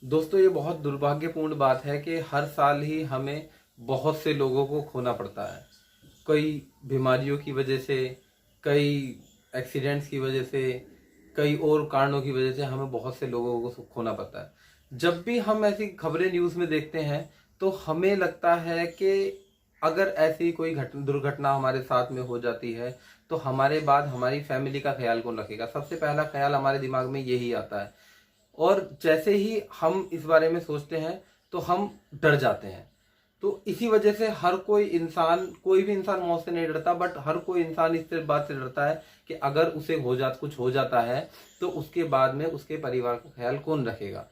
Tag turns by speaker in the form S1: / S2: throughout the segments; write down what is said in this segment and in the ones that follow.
S1: दोस्तों, ये बहुत दुर्भाग्यपूर्ण बात है कि हर साल ही हमें बहुत से लोगों को खोना पड़ता है। कई बीमारियों की वजह से, कई एक्सीडेंट्स की वजह से, कई और कारणों की वजह से हमें बहुत से लोगों को खोना पड़ता है। जब भी हम ऐसी खबरें न्यूज़ में देखते हैं तो हमें लगता है कि अगर ऐसी कोई दुर्घटना हमारे साथ में हो जाती है तो हमारे बाद हमारी फैमिली का ख्याल कौन रखेगा। सबसे पहला ख्याल हमारे दिमाग में यही आता है। और जैसे ही हम इस बारे में सोचते हैं तो हम डर जाते हैं। तो इसी वजह से हर कोई इंसान, कोई भी इंसान मौत से नहीं डरता, बट हर कोई इंसान इस बात से डरता है कि अगर उसे कुछ हो जाता है तो उसके बाद में उसके परिवार का ख्याल कौन रखेगा।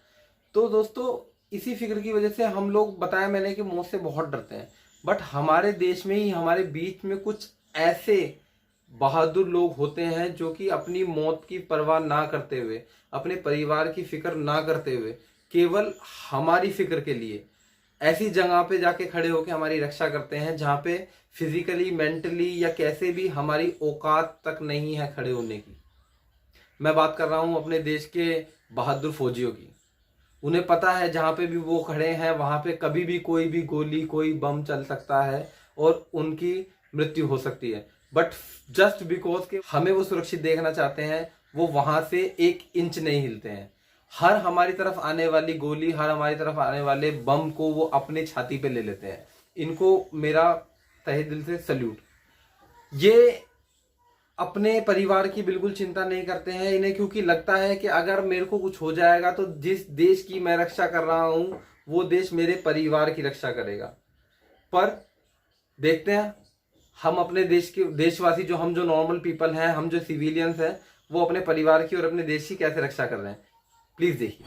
S1: तो दोस्तों, इसी फिक्र की वजह से हम लोग, बताया मैंने, कि मौत से बहुत डरते हैं। बट हमारे देश में ही, हमारे बीच में कुछ ऐसे बहादुर लोग होते हैं जो कि अपनी मौत की परवाह ना करते हुए, अपने परिवार की फिक्र ना करते हुए, केवल हमारी फिक्र के लिए ऐसी जगह पे जाके खड़े होकर हमारी रक्षा करते हैं जहां पे फिजिकली, मेंटली या कैसे भी हमारी औकात तक नहीं है खड़े होने की। मैं बात कर रहा हूं अपने देश के बहादुर फौजियों की। उन्हें पता है जहां पे भी वो खड़े हैं वहां पे कभी भी कोई भी गोली, कोई बम चल सकता है और उनकी मृत्यु हो सकती है। बट जस्ट बिकॉज के हमें वो सुरक्षित देखना चाहते हैं, वो वहां से 1 इंच नहीं हिलते हैं। हर हमारी तरफ आने वाली गोली, हर हमारी तरफ आने वाले बम को वो अपने छाती पे ले लेते हैं। इनको मेरा तहे दिल से सल्यूट। ये अपने परिवार की बिल्कुल चिंता नहीं करते हैं इन्हें, क्योंकि लगता है कि अगर मेरे को कुछ हो जाएगा तो जिस देश की मैं रक्षा कर रहा हूं वो देश मेरे परिवार की रक्षा करेगा। पर देखते हैं हम अपने देश के देशवासी, जो नॉर्मल पीपल हैं, हम जो सिविलियंस हैं, वो अपने परिवार की और अपने देश की कैसे रक्षा कर रहे हैं। प्लीज देखिए।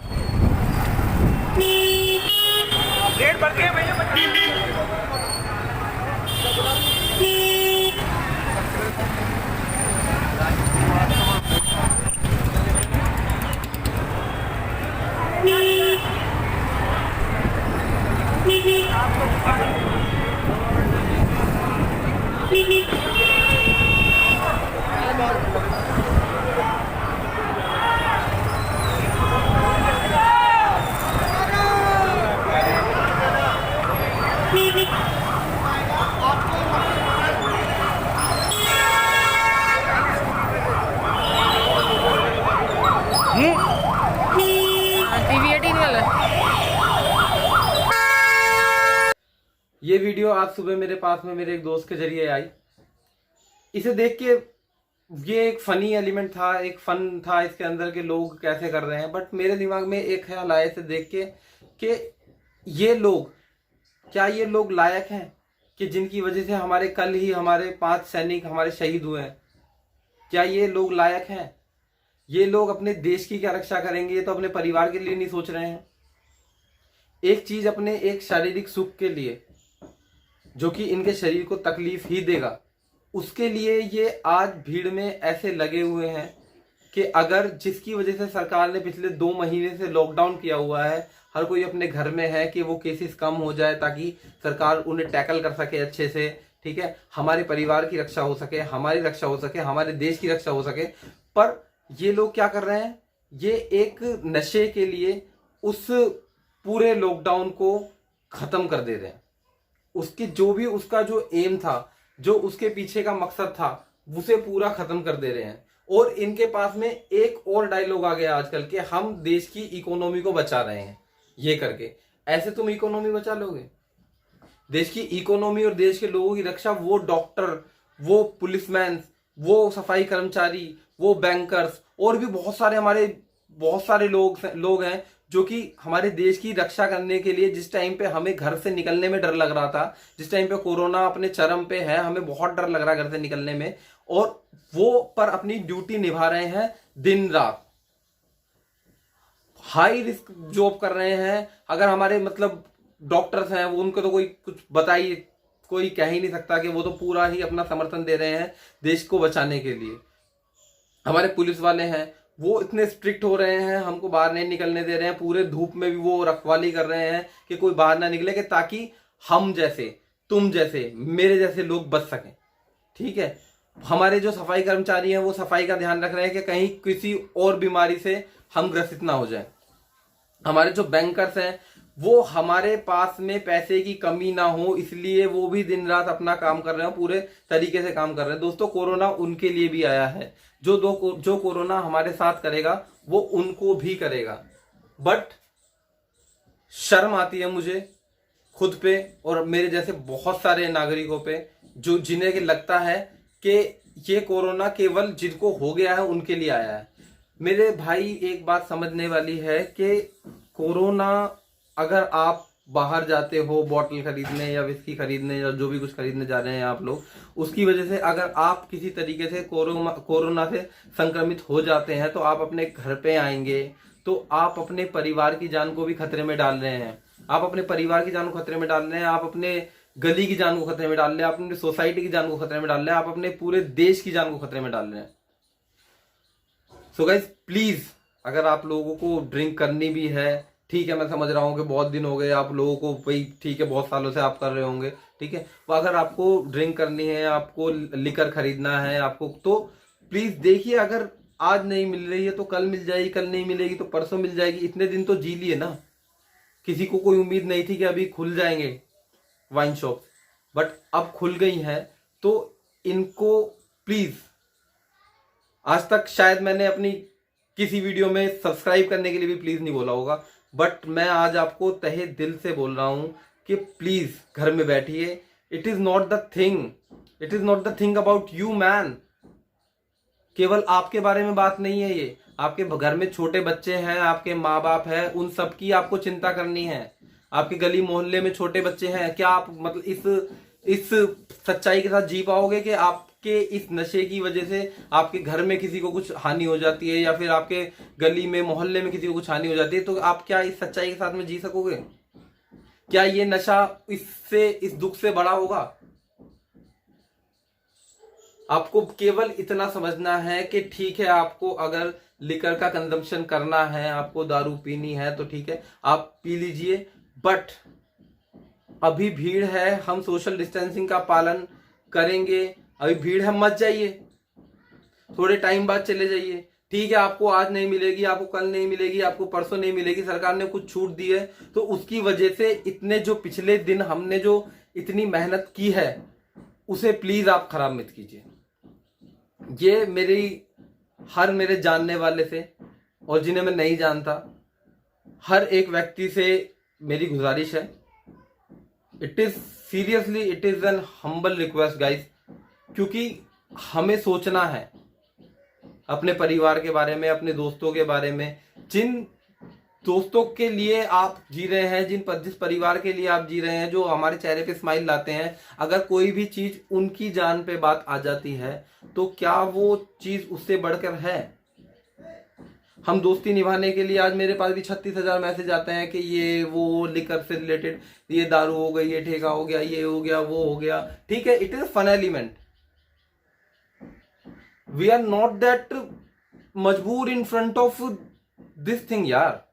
S1: ये वीडियो आज सुबह मेरे पास में मेरे एक दोस्त के जरिए आई। इसे देख के, ये एक फनी एलिमेंट था, एक फन था इसके अंदर के लोग कैसे कर रहे हैं। बट मेरे दिमाग में एक ख्याल आया इसे देख के कि ये लोग, क्या ये लोग लायक हैं कि जिनकी वजह से हमारे कल ही हमारे 5 सैनिक हमारे शहीद हुए हैं? क्या ये लोग लायक हैं? ये लोग अपने देश की क्या रक्षा करेंगे? ये तो अपने परिवार के लिए नहीं सोच रहे हैं। एक चीज अपने एक शारीरिक सुख के लिए, जो कि इनके शरीर को तकलीफ ही देगा, उसके लिए ये आज भीड़ में ऐसे लगे हुए हैं कि अगर जिसकी वजह से सरकार ने पिछले 2 महीने से लॉकडाउन किया हुआ है, हर कोई अपने घर में है कि वो केसेस कम हो जाए ताकि सरकार उन्हें टैकल कर सके अच्छे से, ठीक है, हमारे परिवार की रक्षा हो सके, हमारी रक्षा हो सके, हमारे देश की रक्षा हो सके। पर ये लोग क्या कर रहे हैं? ये एक नशे के लिए उस पूरे लॉकडाउन को खत्म कर दे रहे हैं। उसकी जो भी उसका जो एम था, जो उसके पीछे का मकसद था, उसे पूरा खत्म कर दे रहे हैं। और इनके पास में एक और डायलॉग आ गया आजकल कि हम देश की इकोनॉमी को बचा रहे हैं। ये करके ऐसे तुम इकोनॉमी बचा लोगे? देश की इकोनॉमी और देश के लोगों की रक्षा वो डॉक्टर, वो पुलिसमैन, वो सफाई कर्मचारी, वो बैंकर्स और भी बहुत सारे लोग हैं जो कि हमारे देश की रक्षा करने के लिए, जिस टाइम पे हमें घर से निकलने में डर लग रहा था, जिस टाइम पे कोरोना अपने चरम पे है, हमें बहुत डर लग रहा है घर से निकलने में, और वो पर अपनी ड्यूटी निभा रहे हैं दिन रात, हाई रिस्क जॉब कर रहे हैं। अगर हमारे मतलब डॉक्टर्स हैं, वो उनको तो कोई कुछ बताइए, कोई कह ही नहीं सकता कि वो तो पूरा ही अपना समर्थन दे रहे हैं देश को बचाने के लिए। हमारे पुलिस वाले हैं, वो इतने स्ट्रिक्ट हो रहे हैं, हमको बाहर नहीं निकलने दे रहे हैं, पूरे धूप में भी वो रखवाली कर रहे हैं कि कोई बाहर ना निकले, कि ताकि हम जैसे, तुम जैसे, मेरे जैसे लोग बच सकें, ठीक है। हमारे जो सफाई कर्मचारी हैं वो सफाई का ध्यान रख रहे हैं कि कहीं किसी और बीमारी से हम ग्रसित ना हो जाए। हमारे जो बैंकर्स हैं वो हमारे पास में पैसे की कमी ना हो इसलिए वो भी दिन रात अपना काम कर रहे हैं, पूरे तरीके से काम कर रहे हैं। दोस्तों कोरोना उनके लिए भी आया है, जो कोरोना हमारे साथ करेगा वो उनको भी करेगा। बट शर्म आती है मुझे खुद पे और मेरे जैसे बहुत सारे नागरिकों पे जो जिन्हें लगता है कि ये कोरोना केवल जिनको हो गया है उनके लिए आया है। मेरे भाई एक बात समझने वाली है कि कोरोना, अगर आप बाहर जाते हो बॉटल खरीदने या विस्की खरीदने या जो भी कुछ खरीदने जा रहे हैं आप लोग, उसकी वजह से अगर आप किसी तरीके से कोरोना से संक्रमित हो जाते हैं तो आप अपने घर पे आएंगे तो आप अपने परिवार की जान को भी खतरे में डाल रहे हैं। आप अपने परिवार की जान को खतरे में डाल रहे हैं, आप अपने गली की जान को खतरे में डाल रहे हैं, आप अपनी सोसाइटी की जान को खतरे में डाल रहे हैं, आप अपने पूरे देश की जान को खतरे में डाल रहे हैं। सो गाइस प्लीज, अगर आप लोगों को ड्रिंक करनी भी है, ठीक है मैं समझ रहा हूँ कि बहुत दिन हो गए आप लोगों को, भाई ठीक है बहुत सालों से आप कर रहे होंगे, ठीक है, तो अगर आपको ड्रिंक करनी है, आपको लिकर खरीदना है आपको, तो प्लीज देखिए, अगर आज नहीं मिल रही है तो कल मिल जाएगी, कल नहीं मिलेगी तो परसों मिल जाएगी। इतने दिन तो जी लिए ना, किसी को कोई उम्मीद नहीं थी कि अभी खुल जाएंगे वाइन शॉप, बट अब खुल गई है। तो इनको प्लीज, आज तक शायद मैंने अपनी किसी वीडियो में सब्सक्राइब करने के लिए भी प्लीज नहीं बोला होगा, बट मैं आज आपको तहे दिल से बोल रहा हूं कि प्लीज घर में बैठिए। It is not the thing, it is not the thing about you man. केवल आपके बारे में बात नहीं है ये, आपके घर में छोटे बच्चे हैं, आपके माँ बाप हैं, उन सब की आपको चिंता करनी है। आपके गली मोहल्ले में छोटे बच्चे हैं, क्या आप मतलब इस सच्चाई के साथ जी पाओगे कि आपके इस नशे की वजह से आपके घर में किसी को कुछ हानि हो जाती है या फिर आपके गली में मोहल्ले में किसी को कुछ हानि हो जाती है, तो आप क्या इस सच्चाई के साथ में जी सकोगे? क्या ये नशा इससे, इस दुख से बड़ा होगा? आपको केवल इतना समझना है कि ठीक है, आपको अगर लिकर का कंजम्पशन करना है, आपको दारू पीनी है तो ठीक है आप पी लीजिए, बट अभी भीड़ है, हम सोशल डिस्टेंसिंग का पालन करेंगे। अभी भीड़ है, मत जाइए, थोड़े टाइम बाद चले जाइए। ठीक है आपको आज नहीं मिलेगी, आपको कल नहीं मिलेगी, आपको परसों नहीं मिलेगी, सरकार ने कुछ छूट दी है तो उसकी वजह से इतने जो पिछले दिन हमने जो इतनी मेहनत की है उसे प्लीज आप खराब मत कीजिए। ये मेरे जानने वाले से और जिन्हें मैं नहीं जानता, हर एक व्यक्ति से मेरी गुजारिश है, it is seriously, it is an humble request guys, क्योंकि हमें सोचना है अपने परिवार के बारे में, अपने दोस्तों के बारे में, जिन दोस्तों के लिए आप जी रहे हैं, जिस परिवार के लिए आप जी रहे हैं, जो हमारे चेहरे पे स्माइल लाते हैं, अगर कोई भी चीज उनकी जान पे बात आ जाती है तो क्या वो चीज उससे बढ़कर है? हम दोस्ती निभाने के लिए, आज मेरे पास भी 36,000 मैसेज आते हैं कि ये वो लिकर से रिलेटेड, ये दारू हो गई, ये ठेका हो गया, ये हो गया, वो हो गया, ठीक है, it is fun element. We are not that मजबूर in front of this thing यार,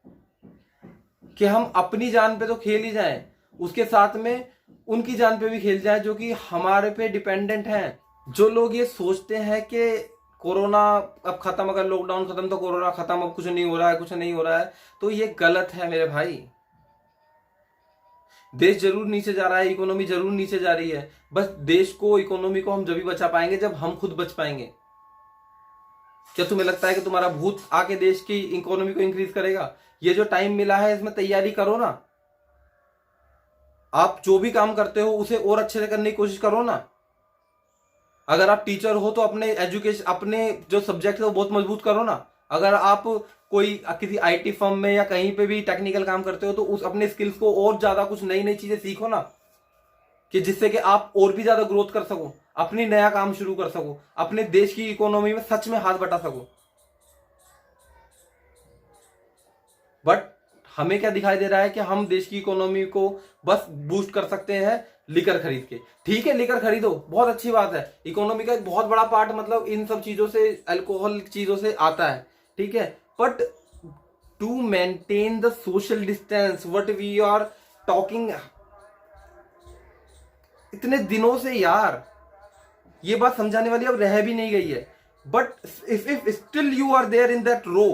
S1: कि हम अपनी जान पे तो खेल ही जाएं, उसके साथ में उनकी जान पे भी खेल जाएं जो कि हमारे पे डिपेंडेंट हैं। जो लोग ये सोचते हैं कि कोरोना अब खत्म, अगर लॉकडाउन खत्म तो कोरोना खत्म, अब कुछ नहीं हो रहा है, कुछ नहीं हो रहा है, तो ये गलत है मेरे भाई। देश जरूर नीचे जा रहा है, इकोनॉमी जरूर नीचे जा रही है, बस देश को, इकोनॉमी को हम जब भी बचा पाएंगे जब हम खुद बच पाएंगे। क्या तुम्हें लगता है कि तुम्हारा भूत आके देश की इकोनॉमी को इंक्रीज करेगा? ये जो टाइम मिला है इसमें तैयारी करो ना, आप जो भी काम करते हो उसे और अच्छे से करने की कोशिश करो ना। अगर आप टीचर हो तो अपने एजुकेशन, अपने जो सब्जेक्ट है वो बहुत मजबूत करो ना। अगर आप कोई किसी आईटी फर्म में या कहीं पे भी टेक्निकल काम करते हो तो उस अपने स्किल्स को और ज्यादा कुछ नई नई चीजें सीखो ना, कि जिससे कि आप और भी ज्यादा ग्रोथ कर सको, अपनी नया काम शुरू कर सको, अपने देश की इकोनॉमी में सच में हाथ बटा सको। बट हमें क्या दिखाई दे रहा है कि हम देश की इकोनॉमी को बस बूस्ट कर सकते हैं लिकर खरीद के। ठीक है लिकर खरीदो, बहुत अच्छी बात है, इकोनॉमी का एक बहुत बड़ा पार्ट मतलब इन सब चीजों से, अल्कोहल चीजों से आता है, ठीक है, but to maintain the social distance what we are talking इतने दिनों से यार, ये बात समझाने वाली अब रह भी नहीं गई है। But if still you are there in that row,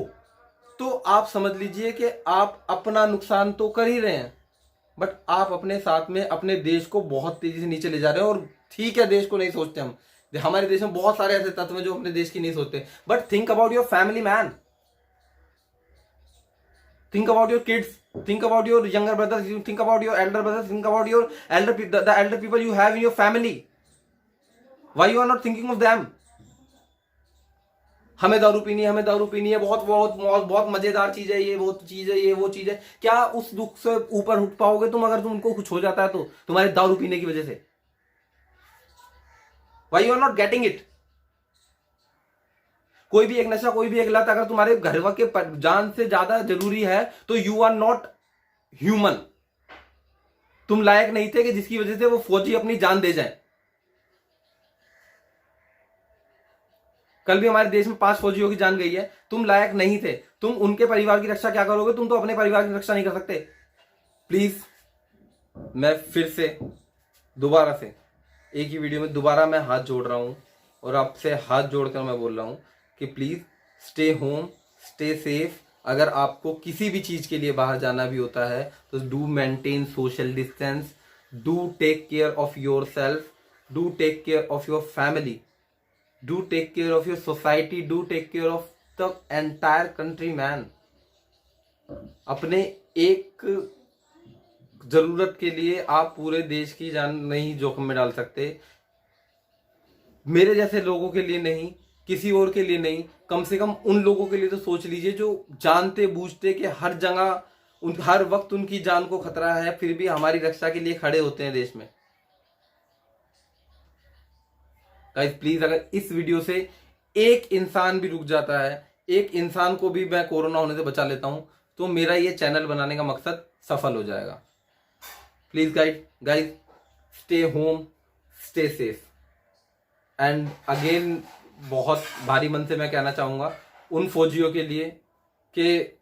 S1: तो आप समझ लीजिए कि आप अपना नुकसान तो कर ही रहे हैं, बट आप अपने साथ में अपने देश को बहुत तेजी से नीचे ले जा रहे हैं। और ठीक है, देश को नहीं सोचते हम, हमारे देश में बहुत सारे ऐसे तत्व हैं जो अपने देश की नहीं सोचते, but think about your family man, think about your kids, think about your younger brothers, you think about your elder brothers, think about your the elder people you have in your family. Why you are not thinking of them? हमें दारू पीनी है, हमें दारू पीनी है, बहुत बहुत बहुत बहुत मजेदार चीज है ये, वो चीज है ये, वो चीज है। क्या उस दुख से ऊपर उठ पाओगे तुम अगर तुमको कुछ हो जाता है तो तुम्हारे दारू पीने की वजह से? Why you are not getting it? कोई भी एक नशा, कोई भी एक लत अगर तुम्हारे घर के जान से ज्यादा जरूरी है तो यू आर नॉट ह्यूमन। तुम लायक नहीं थे कि जिसकी वजह से वो फौजी अपनी जान दे जाए। कल भी हमारे देश में 5 फौजियों की जान गई है, तुम लायक नहीं थे। तुम उनके परिवार की रक्षा क्या करोगे? तुम तो अपने परिवार की रक्षा नहीं कर सकते। प्लीज, मैं फिर से दोबारा से एक ही वीडियो में दोबारा मैं हाथ जोड़ रहा हूं और आपसे हाथ जोड़कर मैं बोल रहा हूं कि please stay home, stay safe. अगर आपको किसी भी चीज के लिए बाहर जाना भी होता है तो do maintain social distance, do take care of your self, do take care of your family, do take care of your society, do take care of the entire country man. अपने एक जरूरत के लिए आप पूरे देश की जान नहीं जोखिम में डाल सकते। मेरे जैसे लोगों के लिए नहीं, किसी और के लिए नहीं, कम से कम उन लोगों के लिए तो सोच लीजिए जो जानते बूझते कि हर जगह हर वक्त उनकी जान को खतरा है, फिर भी हमारी रक्षा के लिए खड़े होते हैं देश में। गाइस प्लीज, अगर इस वीडियो से एक इंसान भी रुक जाता है, एक इंसान को भी मैं कोरोना होने से बचा लेता हूं, तो मेरा ये चैनल बनाने का मकसद सफल हो जाएगा। Please guys, stay home, stay safe. And again बहुत भारी मन से मैं कहना चाहूंगा उन फौजियों के लिए कि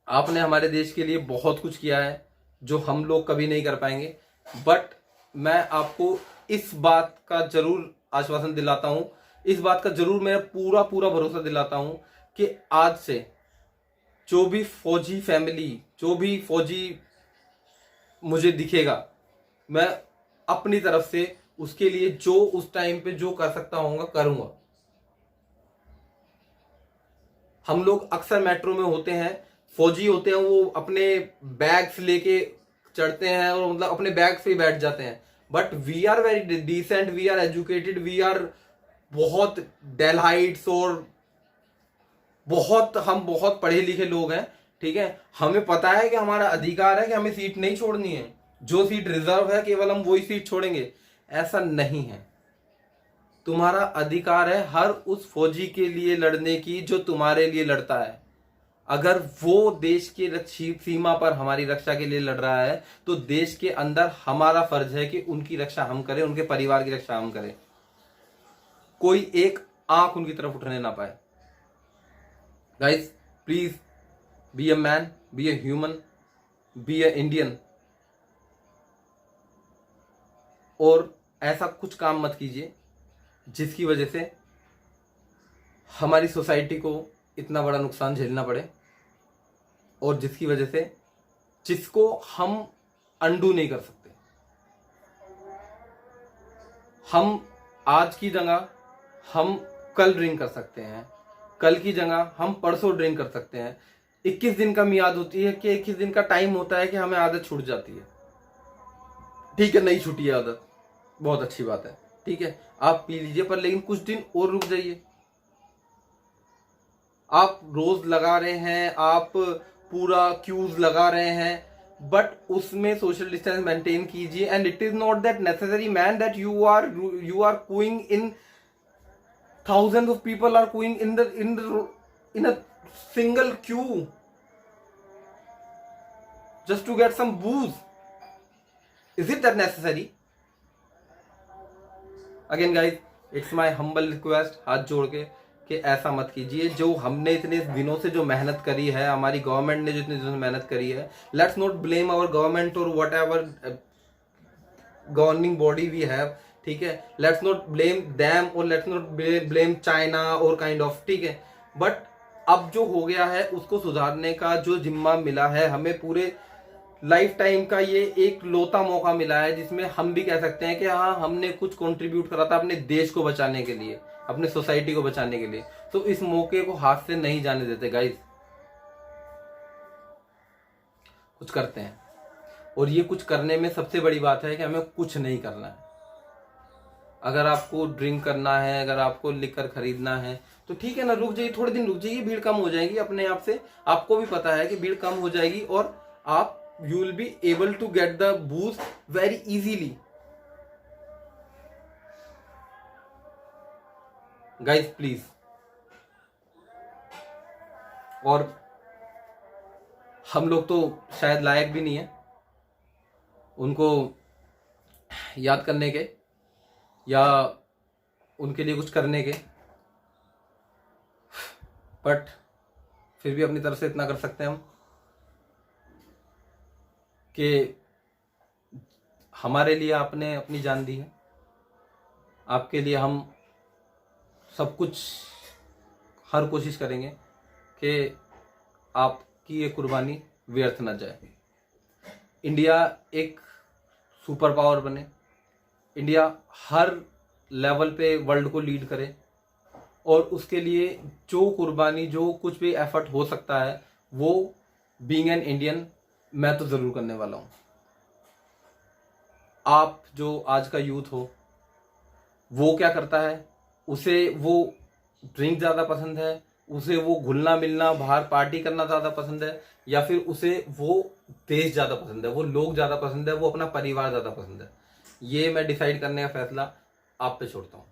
S1: आपने हमारे देश के लिए बहुत कुछ किया है जो हम लोग कभी नहीं कर पाएंगे, बट मैं आपको इस बात का जरूर आश्वासन दिलाता हूं, इस बात का जरूर मैं पूरा पूरा भरोसा दिलाता हूं कि आज से जो भी फौजी फैमिली, जो भी फौजी मुझे दिखेगा, मैं अपनी तरफ से उसके लिए जो उस टाइम पे जो कर सकता होगा करूंगा। हम लोग अक्सर मेट्रो में होते हैं, फौजी होते हैं, वो अपने बैग्स लेके चढ़ते हैं और मतलब अपने बैग पे बैठ जाते हैं, but we are very decent, we are educated, we are बहुत डेलहाइट्स और हम बहुत पढ़े लिखे लोग हैं, ठीक है। हमें पता है कि हमारा अधिकार है कि हमें सीट नहीं छोड़नी है, जो सीट रिजर्व है केवल हम वही सीट छोड़ेंगे, ऐसा नहीं है। तुम्हारा अधिकार है हर उस फौजी के लिए लड़ने की जो तुम्हारे लिए लड़ता है। अगर वो देश की सीमा पर हमारी रक्षा के लिए लड़ रहा है तो देश के अंदर हमारा फर्ज है कि उनकी रक्षा हम करें, उनके परिवार की रक्षा हम करें, कोई एक आंख उनकी तरफ उठने ना पाए। Guys please be a man, be a human, be a Indian, और ऐसा कुछ काम मत कीजिए जिसकी वजह से हमारी सोसाइटी को इतना बड़ा नुकसान झेलना पड़े और जिसकी वजह से जिसको हम अंडू नहीं कर सकते। हम आज की जगह हम कल ड्रिंक कर सकते हैं, कल की जगह हम परसों ड्रिंक कर सकते हैं। 21 दिन का मियाद होती है कि 21 दिन का टाइम होता है कि हमें आदत छूट जाती है, ठीक है, नहीं छूटी है आदत, बहुत अच्छी बात है, ठीक है, आप पी लीजिए, पर लेकिन कुछ दिन और रुक जाइए। आप रोज लगा रहे हैं, आप पूरा क्यूज लगा रहे हैं, बट उसमें सोशल डिस्टेंस मेंटेन कीजिए। And it is not that necessary man that you are queuing in thousands of people are queuing in a single queue just to get some booze. Is it that necessary? Again guys, it's my humble request, हाथ जोड़ के, कि ऐसा मत कीजिए। जो हमने इतने दिनों से जो मेहनत करी है, हमारी गवर्नमेंट ने जो इतने दिनों से मेहनत करी है, let's not blame our government और whatever governing body we have, ठीक है, लेट्स नॉट ब्लेम दैम और लेट्स नॉट ब्लेम चाइना और काइंड ऑफ, ठीक है, बट अब जो हो गया है उसको सुधारने का जो जिम्मा मिला है हमें, पूरे लाइफ टाइम का ये एक लौता मौका मिला है जिसमें हम भी कह सकते हैं कि हाँ हमने कुछ कंट्रीब्यूट करा था अपने देश को बचाने के लिए, अपने सोसाइटी को बचाने के लिए। तो इस मौके को हाथ से नहीं जाने देते गाइस, कुछ करते हैं। और ये कुछ करने में सबसे बड़ी बात है कि हमें कुछ नहीं करना है। अगर आपको ड्रिंक करना है, अगर आपको लिकर खरीदना है तो ठीक है ना, रुक जाइए, थोड़े दिन रुक जाइए, भीड़ कम हो जाएगी अपने आप से। आपको भी पता है कि भीड़ कम हो जाएगी और आप you will be able to get the boost very easily. Guys please। और हम लोग तो शायद लायक भी नहीं है उनको याद करने के या उनके लिए कुछ करने के, बट फिर भी अपनी तरफ से इतना कर सकते हैं हम कि हमारे लिए आपने अपनी जान दी है, आपके लिए हम सब कुछ, हर कोशिश करेंगे कि आपकी ये कुर्बानी व्यर्थ ना जाए। इंडिया एक सुपर पावर बने, इंडिया हर लेवल पे वर्ल्ड को लीड करे, और उसके लिए जो कुर्बानी, जो कुछ भी एफर्ट हो सकता है वो बीइंग एन इंडियन मैं तो जरूर करने वाला हूं। आप जो आज का यूथ हो वो क्या करता है, उसे वो ड्रिंक ज्यादा पसंद है, उसे वो घुलना मिलना बाहर पार्टी करना ज्यादा पसंद है, या फिर उसे वो देश ज्यादा पसंद है, वो लोग ज्यादा पसंद है, वो अपना परिवार ज्यादा पसंद है? ये मैं डिसाइड करने का फैसला आप पे छोड़ता हूं।